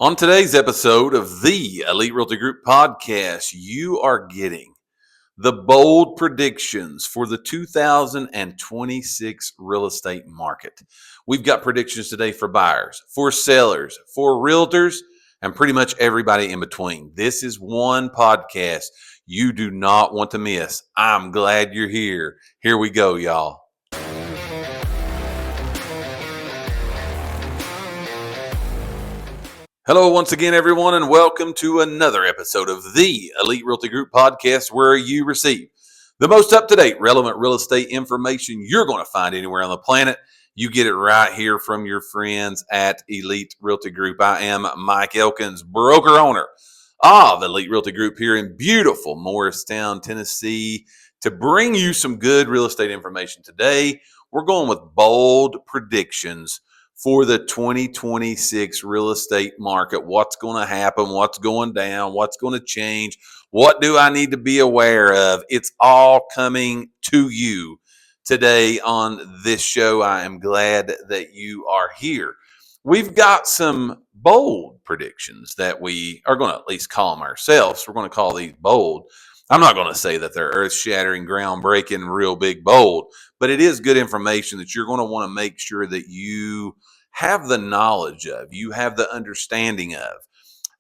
On today's episode of the Elite Realty Group podcast, you are getting the bold predictions for the 2026 real estate market. We've got predictions today for buyers, for sellers, for realtors, and pretty much everybody in between. This is one podcast you do not want to miss. I'm glad you're here. Here we go, y'all. Hello, once again, everyone, and welcome to another episode of the Elite Realty Group podcast, where you receive the most up-to-date, relevant real estate information you're going to find anywhere on the planet. You get it right here from your friends at Elite Realty Group. I am Mike Elkins, broker owner of Elite Realty Group here in beautiful Morristown, Tennessee, to bring you some good real estate information today. We're going with bold predictions for the 2026 real estate market. What's going to happen? What's going down? What's going to change? What do I need to be aware of? It's all coming to you today on this show. I am glad that you are here. We've got some bold predictions that we are going to at least call them ourselves. We're going to call these bold. I'm not going to say that they're earth-shattering, groundbreaking, real big bold, but it is good information that you're going to want to make sure that you have the knowledge of, you have the understanding of,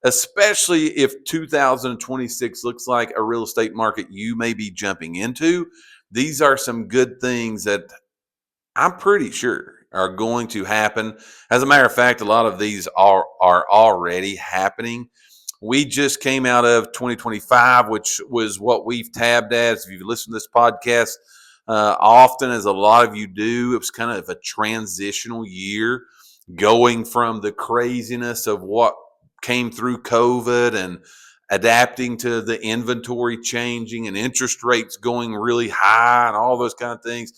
especially if 2026 looks like a real estate market you may be jumping into. These are some good things that I'm pretty sure are going to happen. As a matter of fact, a lot of these are already happening. We just came out of 2025, which was what we've tabbed as. If you've listened to this podcast often, as a lot of you do, it was kind of a transitional year, going from the craziness of what came through COVID and adapting to the inventory changing and interest rates going really high and all those kind of things.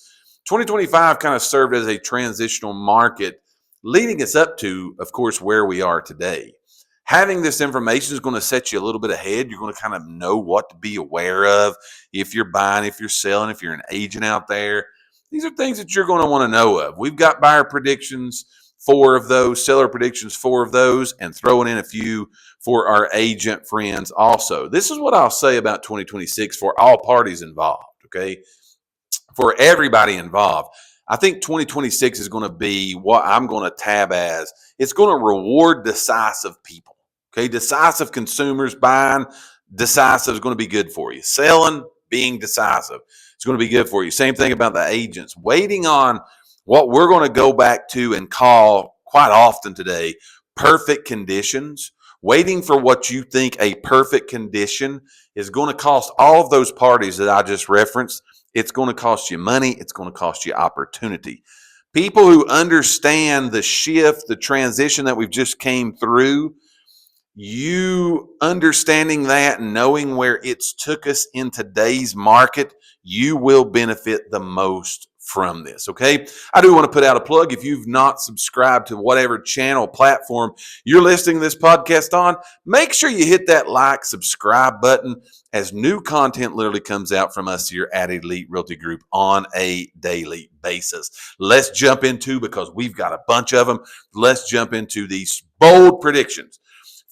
2025 kind of served as a transitional market, leading us up to, of course, where we are today. Having this information is going to set you a little bit ahead. You're going to kind of know what to be aware of if you're buying, if you're selling, if you're an agent out there. These are things that you're going to want to know of. We've got buyer predictions, 4 of those, seller predictions, 4 of those, and throwing in a few for our agent friends also. This is what I'll say about 2026 for all parties involved, okay? For everybody involved. I think 2026 is going to be what I'm going to tab as. It's going to reward decisive people. Okay, decisive consumers buying, decisive is going to be good for you. Selling, being decisive, it's going to be good for you. Same thing about the agents. Waiting on what we're going to go back to and call quite often today perfect conditions. Waiting for what you think a perfect condition is going to cost all of those parties that I just referenced. It's going to cost you money. It's going to cost you opportunity. People who understand the shift, the transition that we've just came through, you understanding that and knowing where it's took us in today's market, you will benefit the most from this, okay? I do want to put out a plug. If you've not subscribed to whatever channel, platform you're listening to this podcast on, make sure you hit that like, subscribe button as new content literally comes out from us here at Elite Realty Group on a daily basis. Let's jump into, because we've got a bunch of them, let's jump into these bold predictions.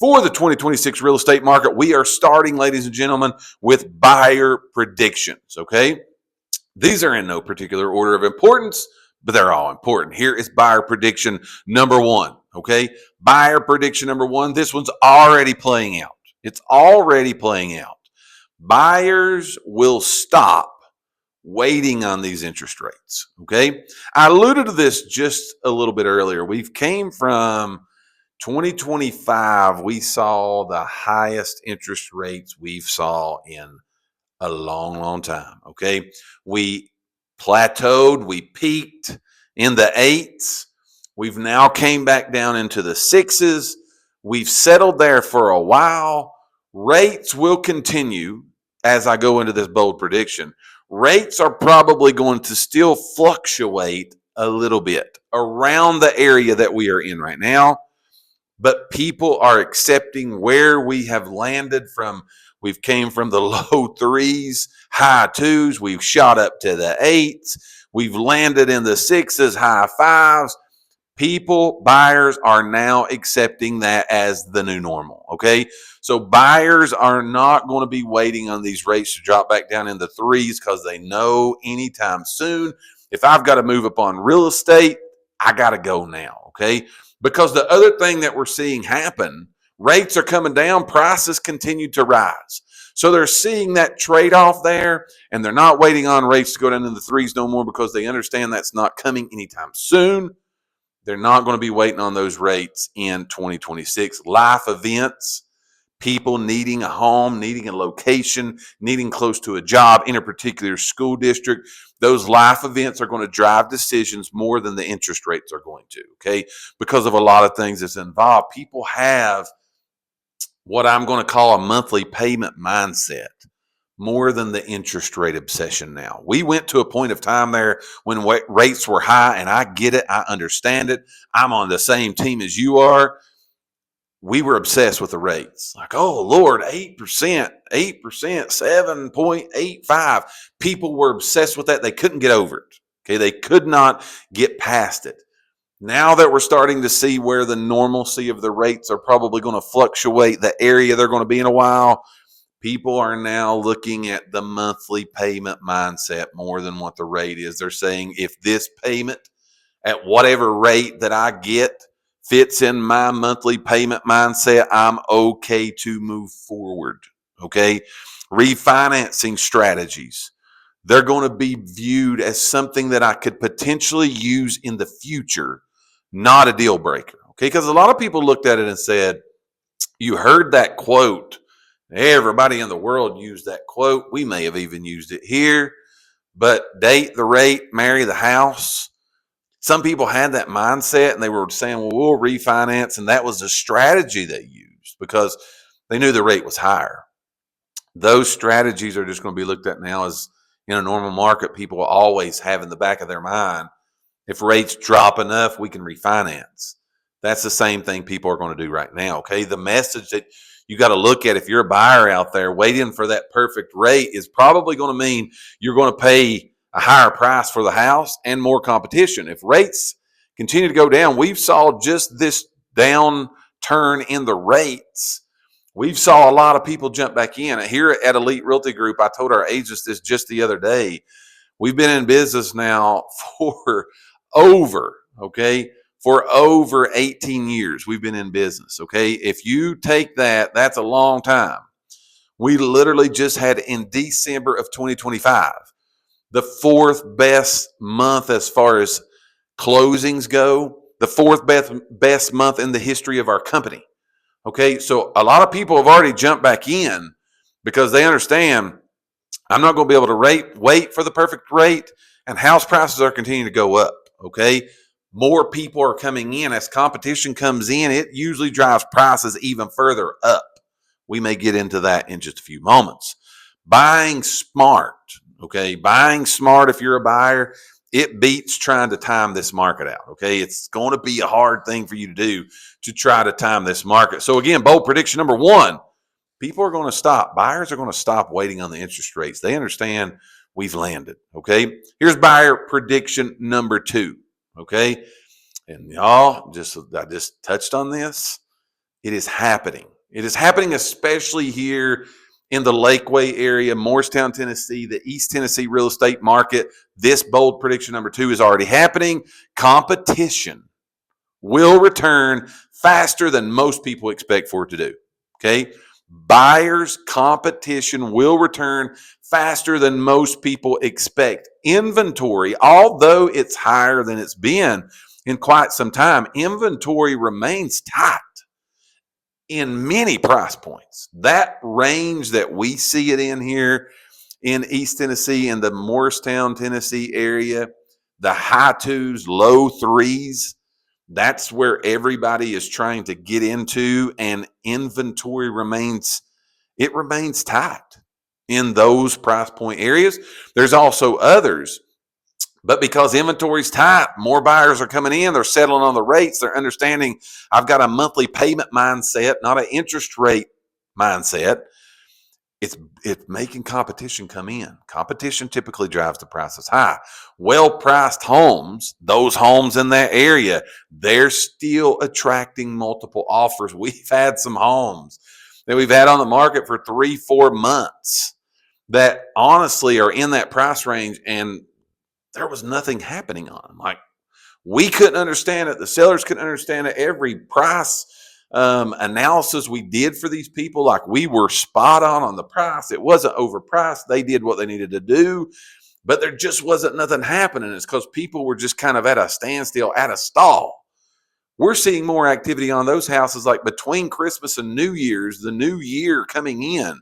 For the 2026 real estate market, we are starting, ladies and gentlemen, with buyer predictions, okay? These are in no particular order of importance, but they're all important. Here is buyer prediction number 1, okay? Buyer prediction number 1, this one's already playing out. It's already playing out. Buyers will stop waiting on these interest rates, okay? I alluded to this just a little bit earlier. We've came from 2025, we saw the highest interest rates we've saw in a long, long time, okay? We plateaued, we peaked in the 8s. We've now came back down into the 6s. We've settled there for a while. Rates will continue as I go into this bold prediction. Rates are probably going to still fluctuate a little bit around the area that we are in right now. But people are accepting where we have landed from. We've came from the low 3s, high 2s. We've shot up to the 8s. We've landed in the 6s, high 5s. Buyers are now accepting that as the new normal. Okay. So buyers are not going to be waiting on these rates to drop back down in the threes because they know anytime soon, if I've got to move up on real estate, I got to go now. Okay. Because the other thing that we're seeing happen, rates are coming down, prices continue to rise. So they're seeing that trade-off there, and they're not waiting on rates to go down in the threes no more because they understand that's not coming anytime soon. They're not going to be waiting on those rates in 2026. Life events, people needing a home, needing a location, needing close to a job in a particular school district, those life events are going to drive decisions more than the interest rates are going to, okay? Because of a lot of things that's involved. People have what I'm going to call a monthly payment mindset more than the interest rate obsession now. We went to a point of time there when rates were high, and I get it. I understand it. I'm on the same team as you are. We were obsessed with the rates. Like, oh, Lord, 8%, 7.85. People were obsessed with that. They couldn't get over it. Okay, they could not get past it. Now that we're starting to see where the normalcy of the rates are probably going to fluctuate, the area they're going to be in a while, people are now looking at the monthly payment mindset more than what the rate is. They're saying if this payment at whatever rate that I get fits in my monthly payment mindset, I'm okay to move forward. Okay. Refinancing strategies, they're going to be viewed as something that I could potentially use in the future, not a deal breaker. Okay. Because a lot of people looked at it and said, you heard that quote. Everybody in the world used that quote. We may have even used it here, but date the rate, marry the house. Some people had that mindset and they were saying, well, we'll refinance. And that was a strategy they used because they knew the rate was higher. Those strategies are just going to be looked at now as in a normal market. People always have in the back of their mind, if rates drop enough, we can refinance. That's the same thing people are going to do right now. Okay. The message that you got to look at if you're a buyer out there waiting for that perfect rate is probably going to mean you're going to pay a higher price for the house and more competition. If rates continue to go down, we've saw just this downturn in the rates. We've saw a lot of people jump back in. Here at Elite Realty Group, I told our agents this just the other day. We've been in business now for over 18 years. We've been in business. Okay. If you take that, that's a long time. We literally just had in December of 2025, the fourth best month as far as closings go, the fourth best month in the history of our company. Okay. So a lot of people have already jumped back in because they understand I'm not going to be able to wait for the perfect rate, and house prices are continuing to go up. Okay. More people are coming in. As competition comes in, it usually drives prices even further up. We may get into that in just a few moments. Buying smart. Okay. Buying smart, if you're a buyer, it beats trying to time this market out. Okay. It's going to be a hard thing for you to do to try to time this market. So again, bold prediction number one, people are going to stop. Buyers are going to stop waiting on the interest rates. They understand we've landed. Okay. Here's buyer prediction number two. Okay. And y'all, I just touched on this. It is happening. It is happening, especially here in the Lakeway area, Morristown, Tennessee, the East Tennessee real estate market. This bold prediction number two is already happening. Competition will return faster than most people expect for it to do. Okay. Buyers' competition will return faster than most people expect. Inventory, although it's higher than it's been in quite some time, inventory remains tight in many price points. That range that we see it in here in East Tennessee, in the Morristown, Tennessee area, the high twos, low threes, that's where everybody is trying to get into, and inventory remains tight in those price point areas. There's also others, but because inventory's tight, more buyers are coming in. They're settling on the rates. They're understanding I've got a monthly payment mindset, not an interest rate mindset. it's making competition come in. Competition typically drives the prices high. Well-priced homes, those homes in that area, they're still attracting multiple offers. We've had some homes that we've had on the market for 3-4 months that honestly are in that price range, and there was nothing happening on them. Like, we couldn't understand it. The sellers couldn't understand it. Every price analysis we did for these people, like, we were spot on the price. It wasn't overpriced. They did what they needed to do, but there just wasn't nothing happening. It's because people were just kind of at a standstill, at a stall. We're seeing more activity on those houses, like between Christmas and New Year's, the new year coming in.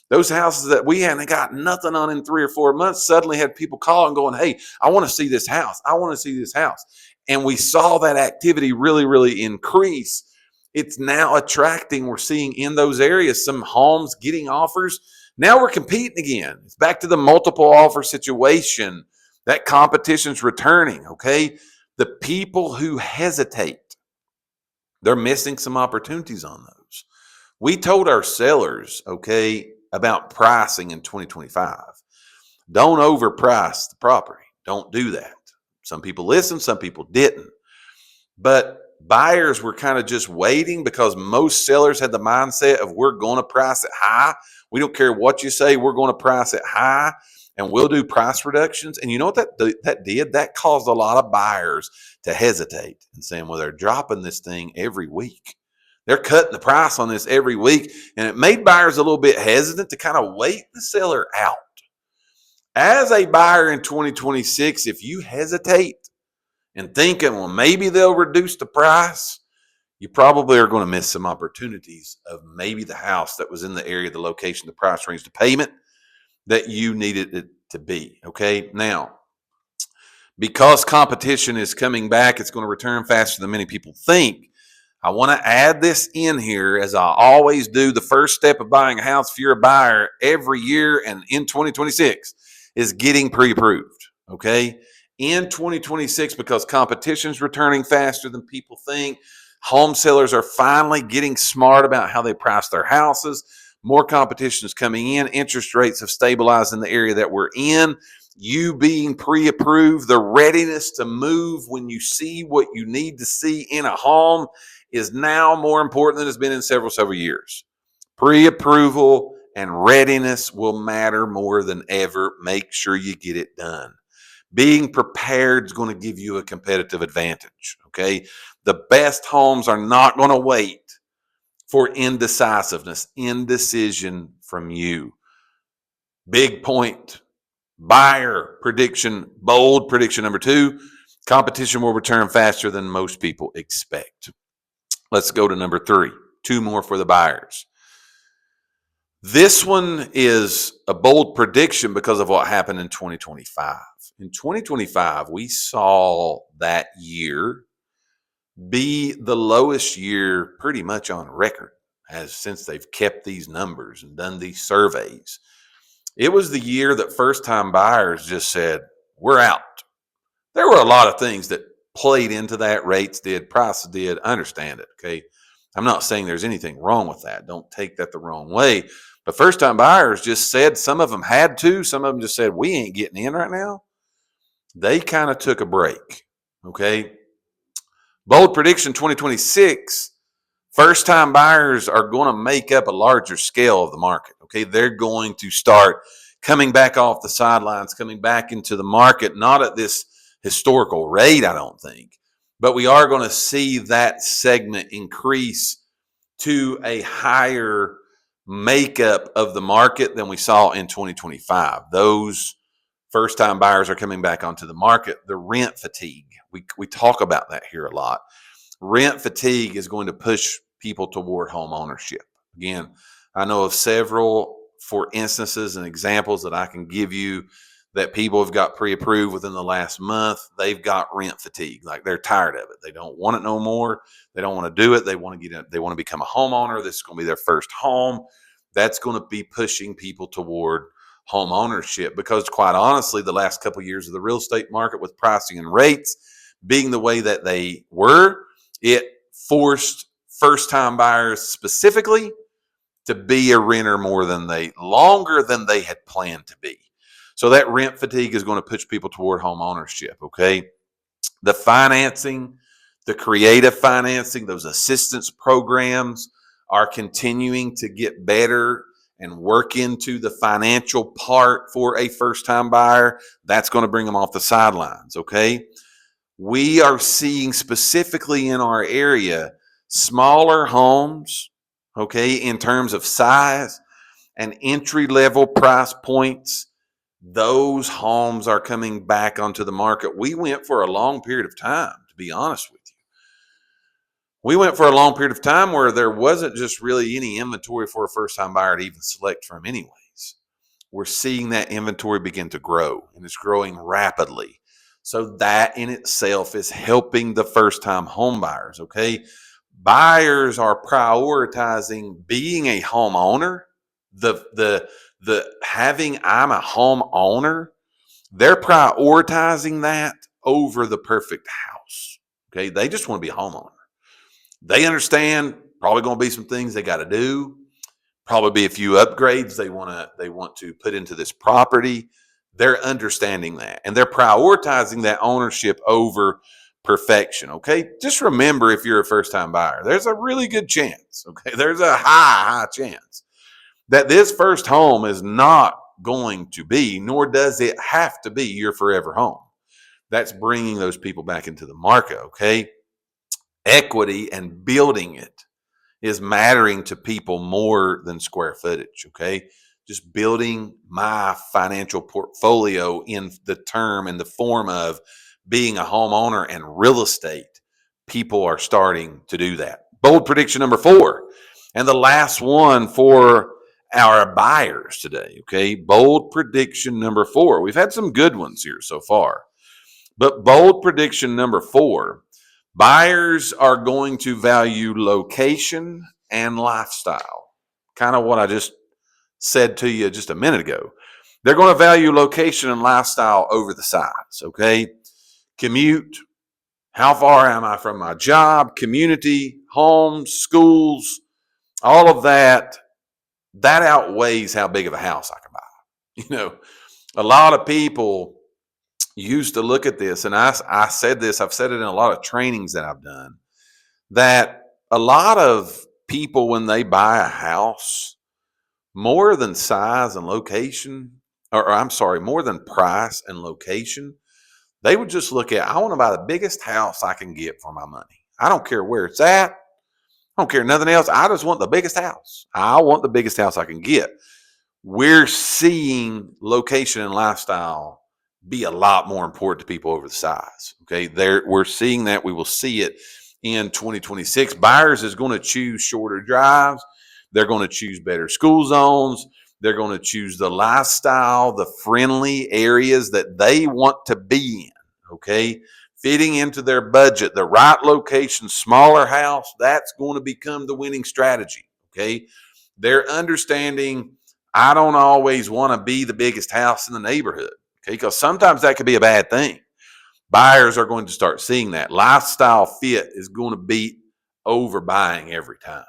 Those houses that we hadn't got nothing on in 3 or 4 months suddenly had people calling, going, hey, I want to see this house. I want to see this house. And we saw that activity really, really increase. It's now attracting. We're seeing in those areas some homes getting offers. Now we're competing again. It's back to the multiple offer situation. That competition's returning, okay? The people who hesitate, they're missing some opportunities on those. We told our sellers, okay, about pricing in 2025. Don't overprice the property. Don't do that. Some people listened, some people didn't. But buyers were kind of just waiting because most sellers had the mindset of, we're going to price it high. We don't care what you say. We're going to price it high, and we'll do price reductions. And you know what that did? That caused a lot of buyers to hesitate and saying, well, they're dropping this thing every week. They're cutting the price on this every week, and it made buyers a little bit hesitant to kind of wait the seller out. As a buyer in 2026, if you hesitate and thinking, well, maybe they'll reduce the price, you probably are going to miss some opportunities of maybe the house that was in the area, the location, the price range, the payment that you needed it to be. Okay. Now, because competition is coming back, it's going to return faster than many people think. I want to add this in here, as I always do. The first step of buying a house, if you're a buyer, every year and in 2026, is getting pre-approved. Okay. In 2026, because competition's returning faster than people think, home sellers are finally getting smart about how they price their houses. More competition is coming in. Interest rates have stabilized in the area that we're in. You being pre-approved, the readiness to move when you see what you need to see in a home is now more important than it's been in several years. Pre-approval and readiness will matter more than ever. Make sure you get it done. Being prepared is going to give you a competitive advantage, okay? The best homes are not going to wait for indecisiveness, indecision from you. Big point. Buyer prediction, bold prediction number 2, competition will return faster than most people expect. Let's go to number 3, 2 more for the buyers. This one is a bold prediction because of what happened in 2025. In 2025, we saw that year be the lowest year pretty much on record, as since they've kept these numbers and done these surveys. It was the year that first-time buyers just said, we're out. There were a lot of things that played into that. Rates did, prices did. I understand it, okay? I'm not saying there's anything wrong with that. Don't take that the wrong way. But first-time buyers just said, some of them had to. Some of them just said, we ain't getting in right now. They kind of took a break, okay? Bold prediction 2026, first-time buyers are going to make up a larger scale of the market, okay? They're going to start coming back off the sidelines, coming back into the market, not at this historical rate, I don't think, but we are going to see that segment increase to a higher makeup of the market than we saw in 2025. Those first-time buyers are coming back onto the market. The rent fatigue, we talk about that here a lot. Rent fatigue is going to push people toward home ownership. Again, I know of several, for instances and examples that I can give you, that people have got pre-approved within the last month. They've got rent fatigue. Like, they're tired of it. They don't want it no more. They don't want to do it. They want to get it. They want to become a homeowner. This is going to be their first home. That's going to be pushing people toward home ownership, because quite honestly, the last couple of years of the real estate market, with pricing and rates being the way that they were, it forced first-time buyers specifically to be a renter longer than they had planned to be. So that rent fatigue is going to push people toward home ownership. Okay. The financing, the creative financing, those assistance programs are continuing to get better and work into the financial part for a first-time buyer. That's going to bring them off the sidelines, okay? We are seeing specifically in our area smaller homes, okay, in terms of size and entry-level price points. Those homes are coming back onto the market. We went for a long period of time, to be honest with you. We went for a long period of time where there wasn't just really any inventory for a first-time buyer to even select from anyways. We're seeing that inventory begin to grow, and it's growing rapidly. So that in itself is helping the first-time home buyers, okay? Buyers are prioritizing being a homeowner, the having I'm a homeowner, they're prioritizing that over the perfect house. Okay, they just want to be a homeowner. They understand probably going to be some things they got to do, probably be a few upgrades they want to put into this property. They're understanding that, and they're prioritizing that ownership over perfection. Okay, just remember, if you're a first-time buyer, there's a really good chance. Okay, there's a high chance that this first home is not going to be, nor does it have to be, your forever home. That's bringing those people back into the market. Okay, equity and building it is mattering to people more than square footage. Okay, just building my financial portfolio in the form of being a homeowner and real estate. People are starting to do that. Bold prediction number 4, and the last one for our buyers today. Okay, bold prediction number 4. We've had some good ones here so far, but bold prediction number 4. Buyers are going to value location and lifestyle. Kind of what I just said to you just a minute ago. They're going to value location and lifestyle over the size, okay? Commute, how far am I from my job, community, homes, schools, all of that outweighs how big of a house I can buy. A lot of people used to look at this, and I said this, I've said it in a lot of trainings that I've done, that a lot of people, when they buy a house, more than size and location, more than price and location, they would just look at, I want to buy the biggest house I can get for my money. I don't care where it's at. I don't care nothing else. I just want the biggest house. I want the biggest house I can get. We're seeing location and lifestyle be a lot more important to people over the size. Okay, we're seeing that. We will see it in 2026. Buyers is going to choose shorter drives. They're going to choose better school zones. They're going to choose the lifestyle, the friendly areas that they want to be in. Okay, fitting into their budget, the right location, smaller house. That's going to become the winning strategy. Okay, they're understanding, I don't always want to be the biggest house in the neighborhood. Okay, because sometimes that could be a bad thing. Buyers are going to start seeing that. Lifestyle fit is going to beat overbuying every time.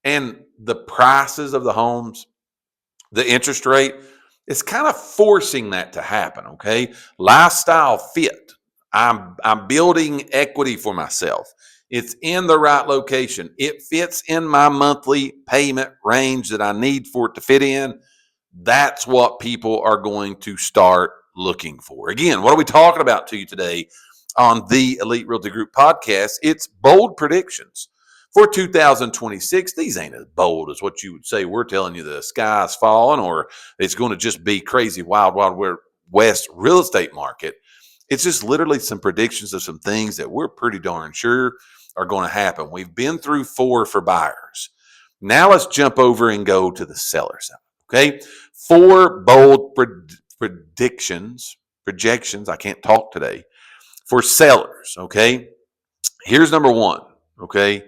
And the prices of the homes, the interest rate, it's kind of forcing that to happen. Okay, lifestyle fit. I'm building equity for myself. It's in the right location. It fits in my monthly payment range that I need for it to fit in. That's what people are going to start looking for. Again, what are we talking about to you today on the Elite Realty Group podcast? It's bold predictions for 2026. These ain't as bold as what you would say we're telling you the sky's falling, or it's going to just be crazy, wild west real estate market. It's just literally some predictions of some things that we're pretty darn sure are going to happen. We've been through 4 for buyers. Now let's jump over and go to the seller side. Okay, 4 bold projections. I can't talk today, for sellers. Okay, here's number 1. Okay,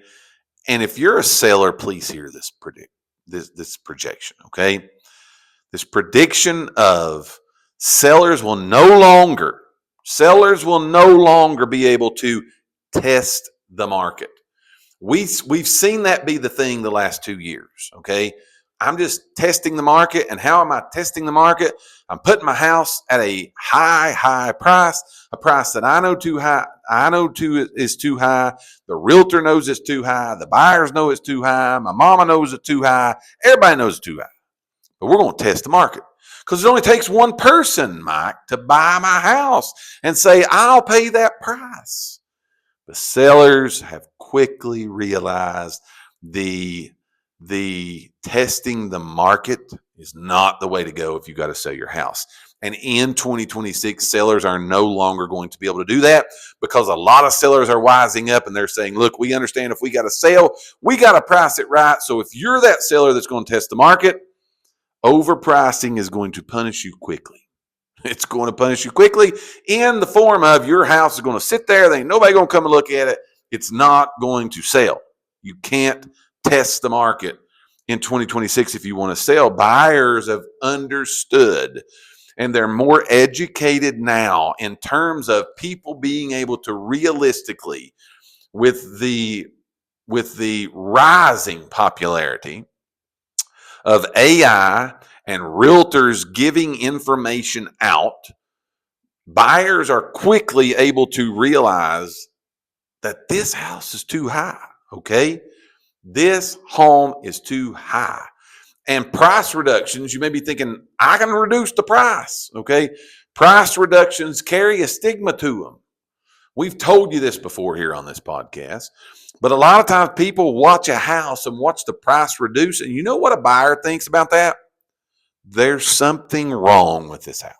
and if you're a seller, please hear this projection. Okay, this prediction of sellers will no longer be able to test the market. We've seen that be the thing the last 2 years. Okay, I'm just testing the market. And how am I testing the market? I'm putting my house at a high price, a price that I know too high. I know is too high. The realtor knows it's too high. The buyers know it's too high. My mama knows it's too high. Everybody knows it's too high. But we're going to test the market because it only takes one person, Mike, to buy my house and say, I'll pay that price. The sellers have quickly realized the testing the market is not the way to go if you got to sell your house. And in 2026, sellers are no longer going to be able to do that because a lot of sellers are wising up and they're saying, look, we understand if we got to sell, we got to price it right. So if you're that seller that's going to test the market, overpricing is going to punish you quickly. It's going to punish you quickly in the form of your house is going to sit there. There ain't nobody going to come and look at it. It's not going to sell. You can't test the market in 2026 if you want to sell. Buyers have understood and they're more educated now in terms of people being able to realistically, with the rising popularity of AI and realtors giving information out, buyers are quickly able to realize that this house is too high, okay? This home is too high. And price reductions, you may be thinking, I can reduce the price, okay? Price reductions carry a stigma to them. We've told you this before here on this podcast, but a lot of times people watch a house and watch the price reduce, and you know what a buyer thinks about that? There's something wrong with this house.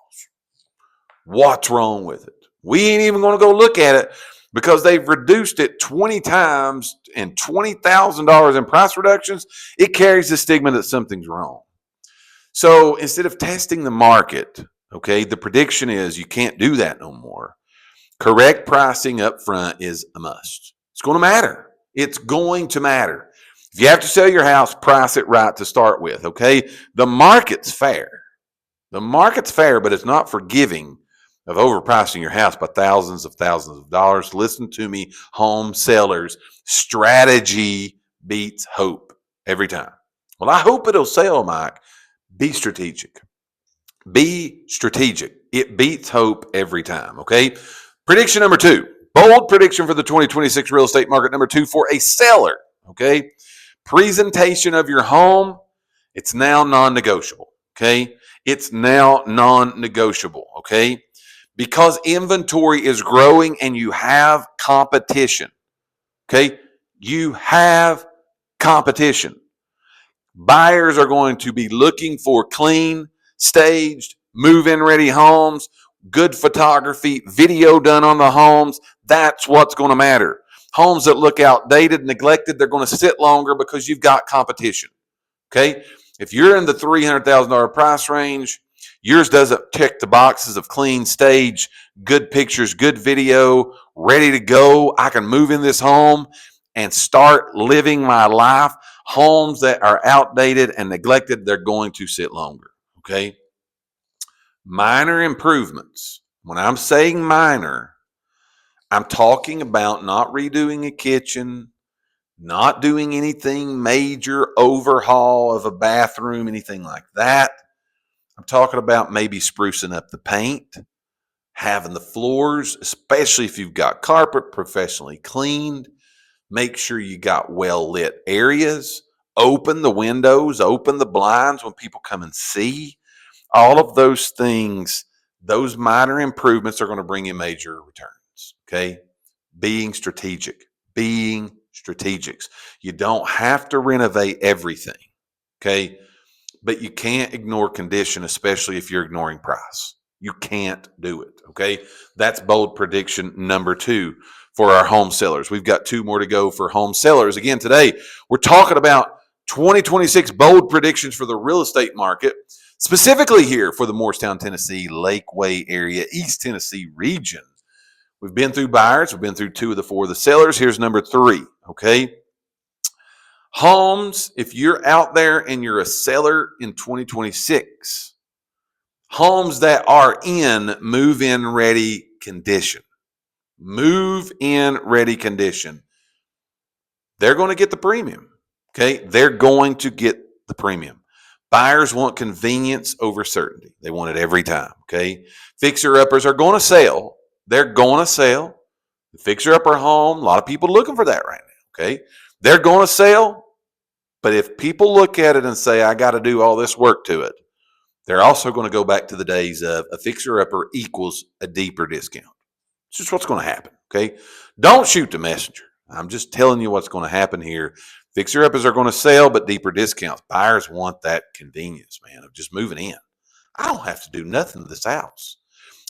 What's wrong with it? We ain't even going to go look at it because they've reduced it 20 times and $20,000 in price reductions. It carries the stigma that something's wrong. So instead of testing the market, okay, the prediction is you can't do that no more. Correct pricing up front is a must. It's going to matter. It's going to matter. If you have to sell your house, price it right to start with, okay? The market's fair. The market's fair, but it's not forgiving of overpricing your house by thousands of dollars. Listen to me, home sellers. Strategy beats hope every time. Well, I hope it'll sell, Mike. Be strategic. Be strategic. It beats hope every time, okay? Prediction number 2. Bold prediction for the 2026 real estate market. Number 2 for a seller, okay? Presentation of your home, it's now non-negotiable, okay? It's now non-negotiable, okay? Because inventory is growing and you have competition, okay? You have competition. Buyers are going to be looking for clean, staged, move-in ready homes, good photography, video done on the homes. That's what's going to matter. Homes that look outdated, neglected, they're going to sit longer because you've got competition. Okay? If you're in the $300,000 price range, yours doesn't check the boxes of clean stage, good pictures, good video, ready to go. I can move in this home and start living my life. Homes that are outdated and neglected, they're going to sit longer. Okay? Minor improvements. When I'm saying minor, I'm talking about not redoing a kitchen, not doing anything major overhaul of a bathroom, anything like that. I'm talking about maybe sprucing up the paint, having the floors, especially if you've got carpet, professionally cleaned. Make sure you got well-lit areas. Open the windows, open the blinds when people come and see. All of those things, those minor improvements are going to bring you major returns. Okay? Being strategic. Being strategics. You don't have to renovate everything. Okay? But you can't ignore condition, especially if you're ignoring price. You can't do it. Okay? That's bold prediction number 2 for our home sellers. We've got 2 more to go for home sellers. Again, today we're talking about 2026 bold predictions for the real estate market, specifically here for the Morristown, Tennessee, Lakeway area, East Tennessee region. We've been through buyers. We've been through 2 of the 4 of the sellers. Here's number 3, okay? Homes, if you're out there and you're a seller in 2026, homes that are in move-in ready condition, move-in ready condition, they're going to get the premium, okay? They're going to get the premium. Buyers want convenience over certainty. They want it every time, okay? Fixer-uppers are going to sell. They're going to sell. The fixer-upper home, a lot of people looking for that right now, okay? They're going to sell, but if people look at it and say, I got to do all this work to it, they're also going to go back to the days of a fixer-upper equals a deeper discount. It's just what's going to happen, okay? Don't shoot the messenger. I'm just telling you what's going to happen here. Fixer-uppers are going to sell, but deeper discounts. Buyers want that convenience, man, of just moving in. I don't have to do nothing to this house.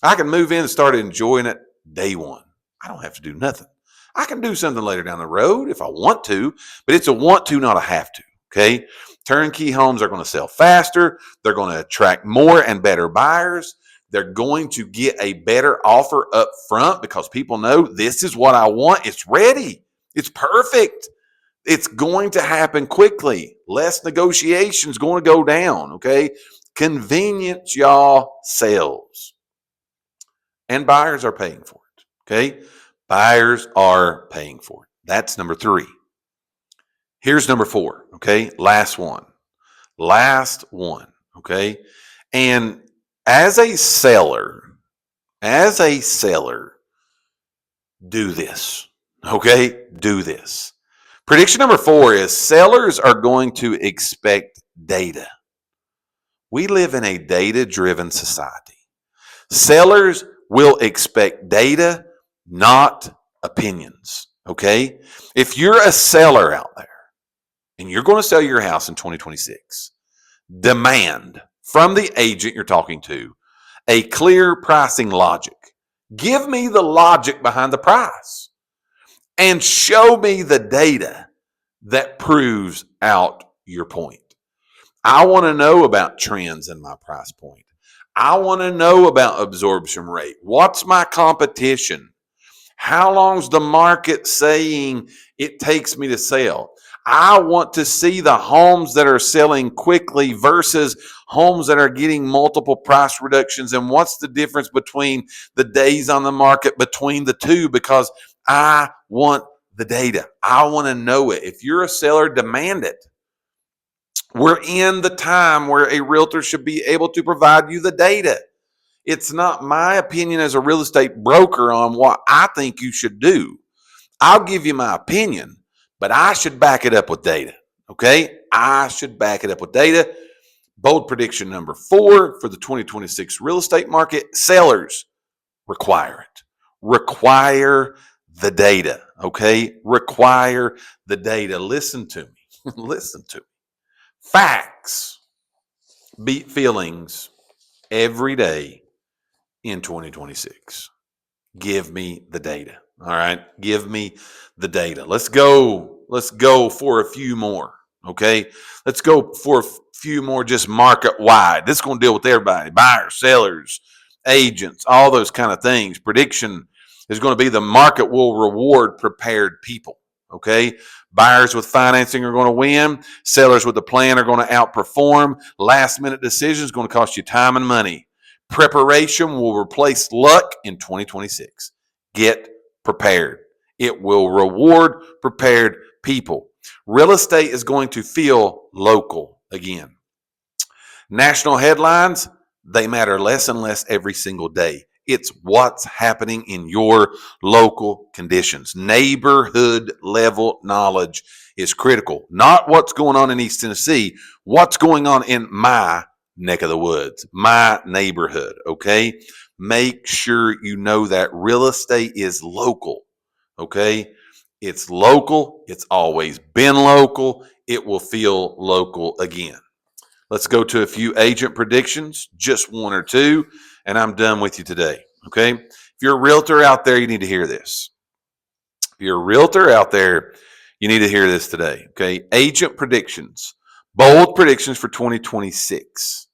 I can move in and start enjoying it day one. I don't have to do nothing. I can do something later down the road if I want to, but it's a want to, not a have to, okay? Turnkey homes are going to sell faster. They're going to attract more and better buyers. They're going to get a better offer up front because people know this is what I want. It's ready. It's perfect. It's going to happen quickly. Less negotiations going to go down, okay? Convenience, y'all, sells. And buyers are paying for it, okay? Buyers are paying for it. That's number 3. Here's number 4, okay? Last one, okay? And as a seller, do this, okay? Do this. Prediction number 4 is sellers are going to expect data. We live in a data-driven society. Sellers will expect data, not opinions, okay? If you're a seller out there and you're going to sell your house in 2026, demand from the agent you're talking to a clear pricing logic. Give me the logic behind the price and show me the data that proves out your point. I want to know about trends in my price point. I want to know about absorption rate. What's my competition? How long's the market saying it takes me to sell? I want to see the homes that are selling quickly versus homes that are getting multiple price reductions. And what's the difference between the days on the market between the two? Because I want the data. I want to know it. If you're a seller, demand it. We're in the time where a realtor should be able to provide you the data. It's not my opinion as a real estate broker on what I think you should do. I'll give you my opinion, but I should back it up with data. Okay? I should back it up with data. Bold prediction number 4 for the 2026 real estate market: sellers require it. Require the data. Okay? Require the data. Listen to me. Listen to me. Facts beat feelings every day in 2026. Give me the data. All right. Give me the data. Let's go. Let's go for a few more. Okay. Let's go for a few more just market wide. This is going to deal with everybody: buyers, sellers, agents, all those kind of things. Prediction is going to be the market will reward prepared people. Okay. Buyers with financing are going to win. Sellers with a plan are going to outperform. Last minute decisions going to cost you time and money. Preparation will replace luck in 2026. Get prepared. It will reward prepared people. Real estate is going to feel local again. National headlines, they matter less and less every single day. It's what's happening in your local conditions. Neighborhood level knowledge is critical. Not what's going on in East Tennessee, what's going on in my neck of the woods, my neighborhood, okay? Make sure you know that real estate is local, okay? It's local. It's always been local. It will feel local again. Let's go to a few agent predictions, just 1 or 2, and I'm done with you today, okay? If you're a realtor out there, you need to hear this. If you're a realtor out there, you need to hear this today, okay? Agent predictions, bold predictions for 2026.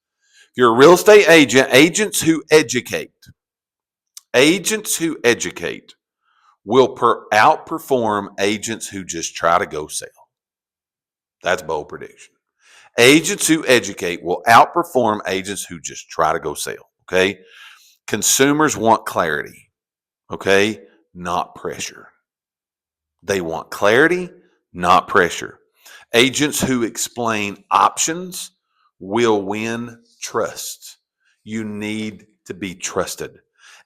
If you're a real estate agent, agents who educate will outperform agents who just try to go sell. That's bold prediction. Agents who educate will outperform agents who just try to go sell, okay? Consumers want clarity, okay? Not pressure. They want clarity, not pressure. Agents who explain options will win trust. You need to be trusted.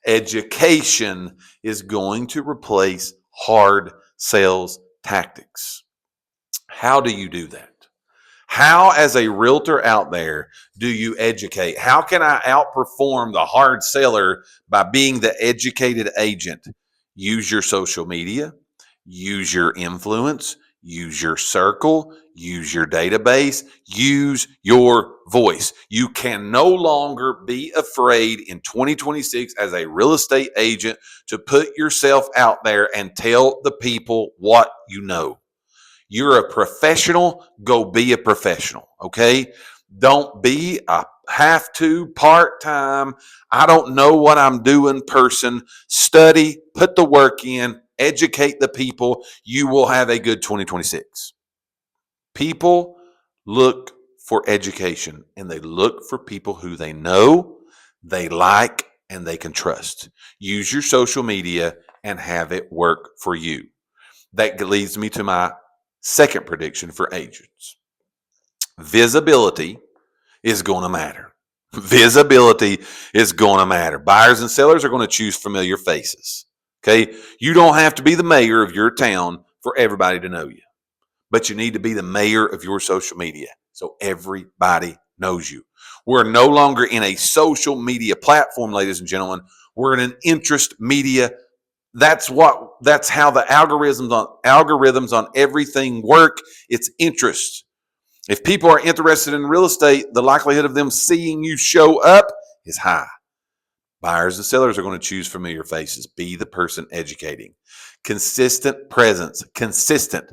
Education is going to replace hard sales tactics. How do you do that? How, as a realtor out there, do you educate? How can I outperform the hard seller by being the educated agent? Use your social media, use your influence, use your circle, use your database, use your voice. You can no longer be afraid in 2026 as a real estate agent to put yourself out there and tell the people what you know. You're a professional, go be a professional, okay? Don't be a have to part-time, I don't know what I'm doing person. Study, put the work in, educate the people. You will have a good 2026. People look for education and they look for people who they know, they like, and they can trust. Use your social media and have it work for you. That leads me to my second prediction for agents. Visibility is going to matter. Visibility is going to matter. Buyers and sellers are going to choose familiar faces. Okay. You don't have to be the mayor of your town for everybody to know you, but you need to be the mayor of your social media so everybody knows you. We're no longer in a social media platform, ladies and gentlemen. We're in an interest media. That's how the algorithms on everything work. It's interest. If people are interested in real estate, the likelihood of them seeing you show up is high. Buyers and sellers are going to choose familiar faces. Be the person educating. Consistent presence. Consistent.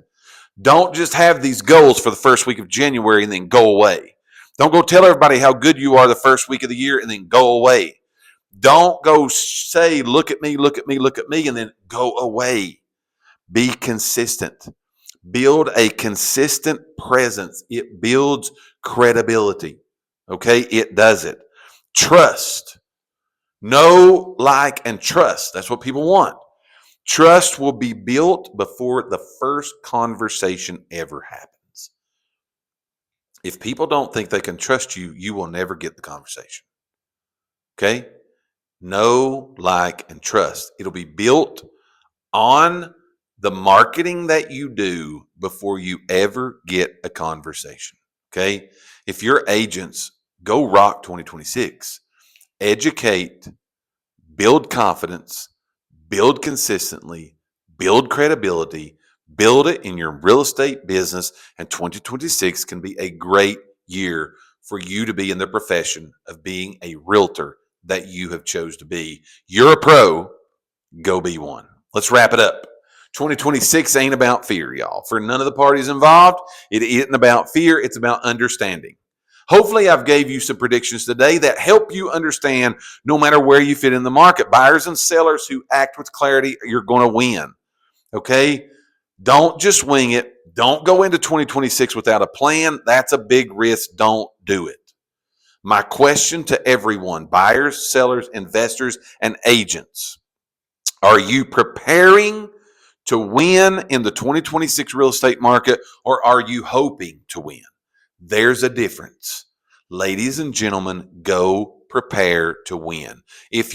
Don't just have these goals for the first week of January and then go away. Don't go tell everybody how good you are the first week of the year and then go away. Don't go say, look at me, look at me, look at me, and then go away. Be consistent. Build a consistent presence. It builds credibility. Okay? It does it. Trust. Know, like, and trust. That's what people want. Trust will be built before the first conversation ever happens. If people don't think they can trust you, you will never get the conversation. Okay? Know, like, and trust. It'll be built on the marketing that you do before you ever get a conversation. Okay? If your agents go rock 2026, educate, build confidence, build consistently, build credibility, build it in your real estate business, and 2026 can be a great year for you to be in the profession of being a realtor that you have chose to be. You're a pro, go be one. Let's wrap it up. 2026 ain't about fear, y'all. For none of the parties involved, it isn't about fear, it's about understanding. Hopefully, I've gave you some predictions today that help you understand no matter where you fit in the market. Buyers and sellers who act with clarity, you're going to win. Okay? Don't just wing it. Don't go into 2026 without a plan. That's a big risk. Don't do it. My question to everyone, buyers, sellers, investors, and agents, are you preparing to win in the 2026 real estate market, or are you hoping to win? There's a difference. Ladies and gentlemen, go prepare to win. If